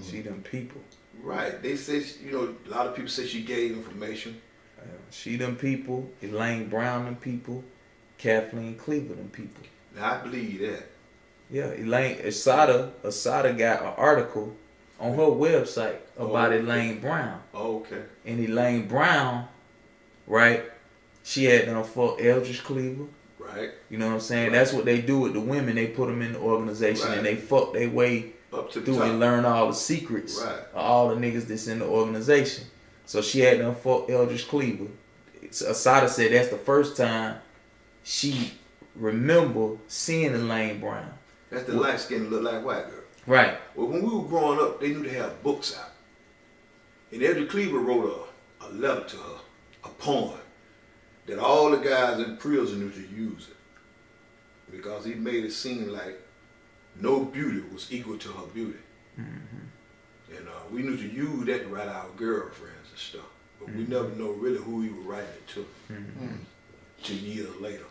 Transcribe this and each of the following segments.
She them people. Right. They said, a lot of people say she gave information. She them people. Elaine Brown them people. Kathleen Cleaver them people. Now, I believe that. Yeah, Elaine Asada got an article on her website about Elaine Brown. Oh, okay. And Elaine Brown, right? She had them for Eldridge Cleaver. Right. You know what I'm saying? Right. That's what they do with the women. They put them in the organization and they fuck their way up to the through top and learn all the secrets of all the niggas that's in the organization. So she had them for Eldridge Cleaver. Asada said that's the first time she remember seeing Elaine Brown. That's the light skin look like white girl. Right. Well, when we were growing up, they knew to have books out. And Eldridge Cleaver wrote a letter to her, a poem, that all the guys in prison knew to use it. Because he made it seem like no beauty was equal to her beauty. Mm-hmm. And we knew to use that to write our girlfriends and stuff. But we never know really who he was writing it to. 2 years later.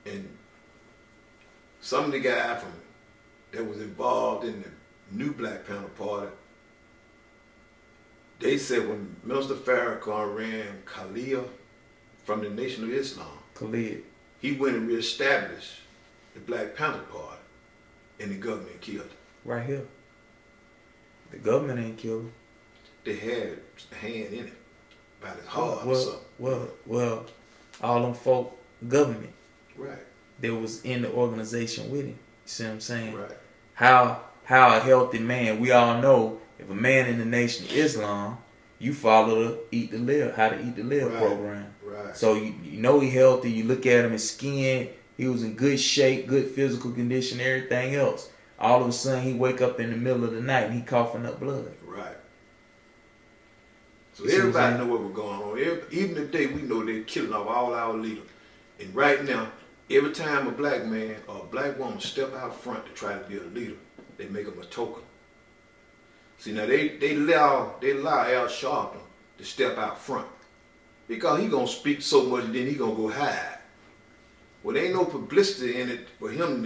And some of the guys that was involved in the new Black Panther Party, they said when Minister Farrakhan ran Khalil from the Nation of Islam, he went and reestablished the Black Panther Party, and the government killed him. Right here. The government ain't killed him. They had a hand in it, about his heart or something. Well, all them folk, government. Right. That was in the organization with him. You see what I'm saying? Right. How a healthy man, we all know if a man in the Nation of Islam, you follow how to eat the live program. Right. So you know he healthy, you look at him, his skin, he was in good shape, good physical condition, everything else. All of a sudden he wake up in the middle of the night and he coughing up blood. Right. So everybody know what was going on. Even today we know they're killing off all our leaders. And right now, every time a black man or a black woman step out front to try to be a leader, they make them a token. See, now they allow Al Sharpton to step out front because he gonna speak so much and then he gonna go hide. Well, there ain't no publicity in it for him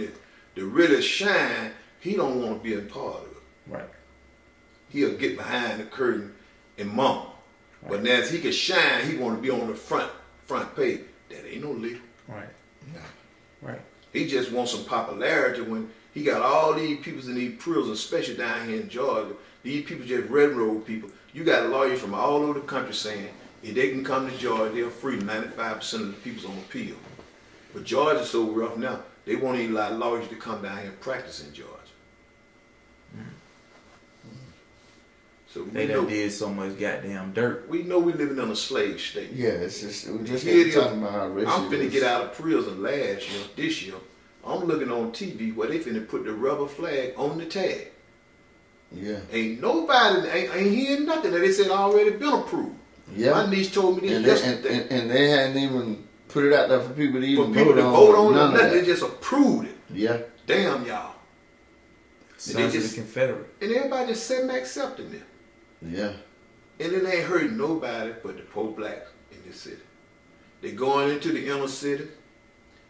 to really shine. He don't want to be a part of it. Right. He'll get behind the curtain and mumble. Right. But now as he can shine, he want to be on the front page. That ain't no leader. Right. No. Right. He just wants some popularity when he got all these people in these prisons, especially down here in Georgia. These people just railroad people. You got lawyers from all over the country saying if they can come to Georgia, they're free. 95% of the people's on appeal. But Georgia's so rough now, they won't even allow lawyers to come down here and practice in Georgia. So they done did so much goddamn dirt. We know we living in a slave state. Yeah, it's just we're just talking about how racist. I'm finna get out of prison this year. I'm looking on TV where they finna put the rubber flag on the tag. Yeah. Ain't nobody ain't hearing nothing that they said already been approved. Yeah. My niece told me this yesterday. And they hadn't even put it out there for people to even vote on none of that. They just approved it. Yeah. Damn y'all. Sons of the Confederate. And everybody just sitting back accepting it. Yeah. And it ain't hurting nobody but the poor blacks in this city. They going into the inner city.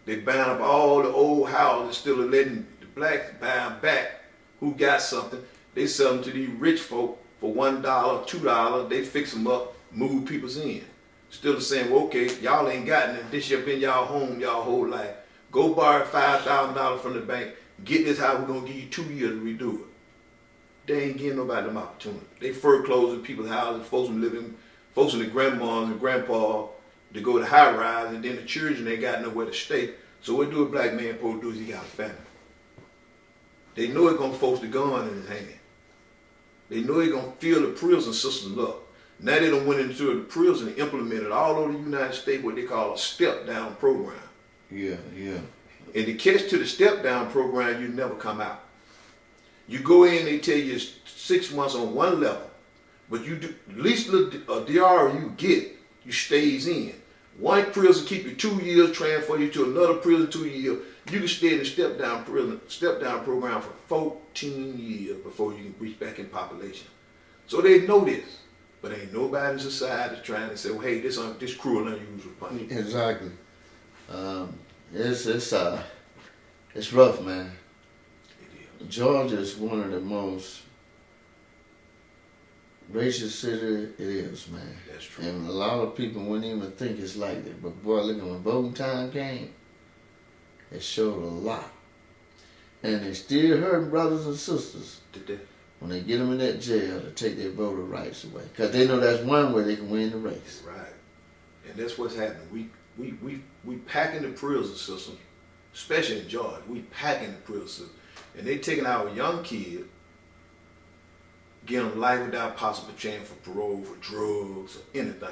They buying up all the old houses, still letting the blacks buy them back who got something. They sell them to these rich folk for $1, $2. They fix them up, move people's in. Still the same, well, okay, y'all ain't gotten it. This year been y'all home y'all whole life. Go borrow $5,000 from the bank. Get this house, we're going to give you 2 years to redo it. They ain't giving nobody them opportunity. They foreclosing people's houses, folks in the grandmas and grandpa to go to high rise, and then the children ain't got nowhere to stay. So what do a black man supposed to do is he got a family. They know he's going to force the gun in his hand. They know he's going to fill the prison system up. Now they done went into the prison and implemented all over the United States what they call a step-down program. Yeah, yeah. And the catch to the step-down program, you never come out. You go in, they tell you it's 6 months on one level, but you do, at least the DR you get, you stays in. One prison keep you 2 years, transfer you to another prison 2 years. You can stay in the step-down program for 14 years before you can reach back in population. So they know this, but ain't nobody in society trying to say, well, hey, this cruel and unusual punishment. Exactly. It's rough, man. Georgia is one of the most racist city it is, man. That's true. And a lot of people wouldn't even think it's like that. But boy, look, when voting time came, it showed a lot. And they still hurt brothers and sisters when they get them in that jail to take their voter rights away. Because they know that's one way they can win the race. Right. And that's what's happening. We packing the prison system, especially in Georgia. We packing the prison system. And they taking our young kids, getting them life without possible chance for parole, for drugs, or anything.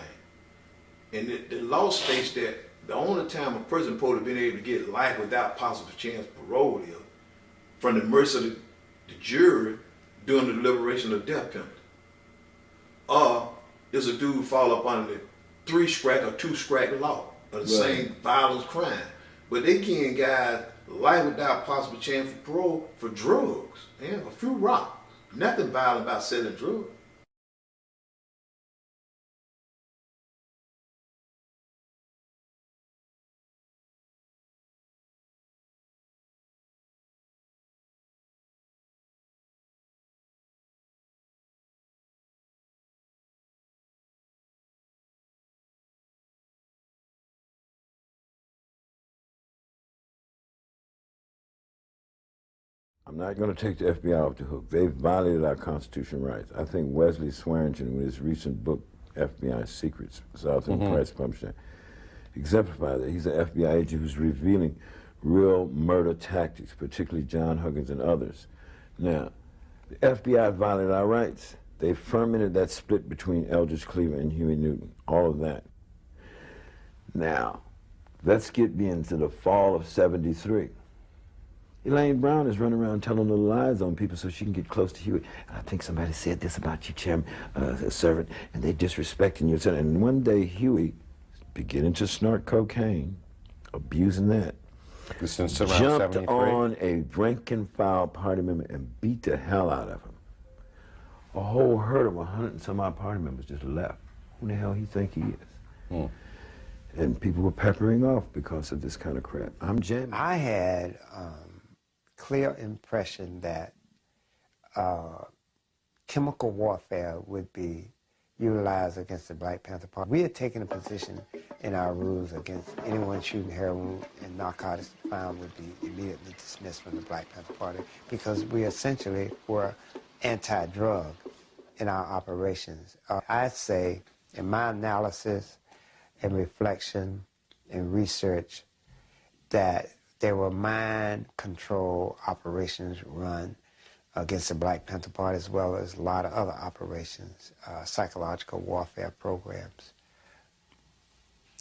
And the law states that the only time a person supposed to be able to get life without possible chance for parole is from the mercy of the jury during the deliberation of death penalty. Or is a dude fall up under the 3-scratch or 2-scratch law of the same violence crime. But they getting guys life without possible chance for parole for drugs. They have a few rocks. Nothing violent about selling drugs. I'm not going to take the FBI off the hook. They've violated our constitutional rights. I think Wesley Swearingen, with his recent book, FBI Secrets, Southern Press Publishing, exemplifies that. He's an FBI agent who's revealing real murder tactics, particularly John Huggins and others. Now, the FBI violated our rights. They fermented that split between Eldridge Cleaver and Huey Newton, all of that. Now, let's get into the fall of '73. Elaine Brown is running around telling little lies on people so she can get close to Huey. I think somebody said this about you, Chairman, servant, and they disrespecting you. And one day, Huey, beginning to snort cocaine, abusing that, jumped on a rank-and-file party member and beat the hell out of him. A whole herd of 100 and some odd party members just left. Who the hell he think he is? And people were peppering off because of this kind of crap. I'm jamming. I had clear impression that chemical warfare would be utilized against the Black Panther Party. We had taken a position in our rules against anyone shooting heroin and narcotics found would be immediately dismissed from the Black Panther Party because we essentially were anti-drug in our operations. I'd say in my analysis and reflection and research that there were mind control operations run against the Black Panther Party as well as a lot of other operations, psychological warfare programs.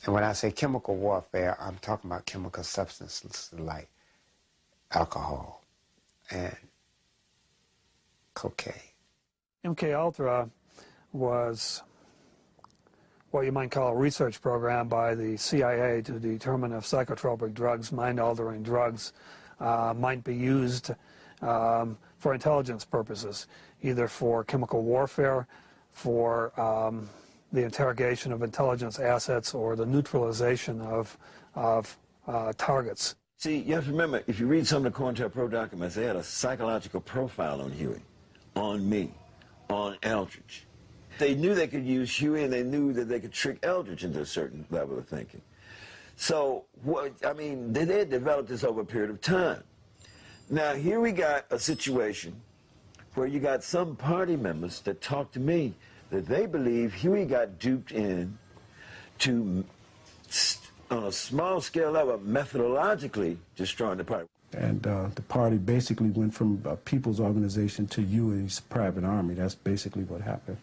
And when I say chemical warfare, I'm talking about chemical substances like alcohol and cocaine. MKUltra was what you might call a research program by the CIA to determine if psychotropic drugs, mind-altering drugs, might be used for intelligence purposes, either for chemical warfare, for the interrogation of intelligence assets, or the neutralization of targets. See, you have to remember, if you read some of the COINTELPRO documents, they had a psychological profile on Huey, on me, on Eldridge. They knew they could use Huey, and they knew that they could trick Eldridge into a certain level of thinking. So, I mean, they had developed this over a period of time. Now, here we got a situation where you got some party members that talk to me that they believe Huey got duped in to, on a small scale level, methodologically destroying the party. And the party basically went from a people's organization to Huey's private army. That's basically what happened.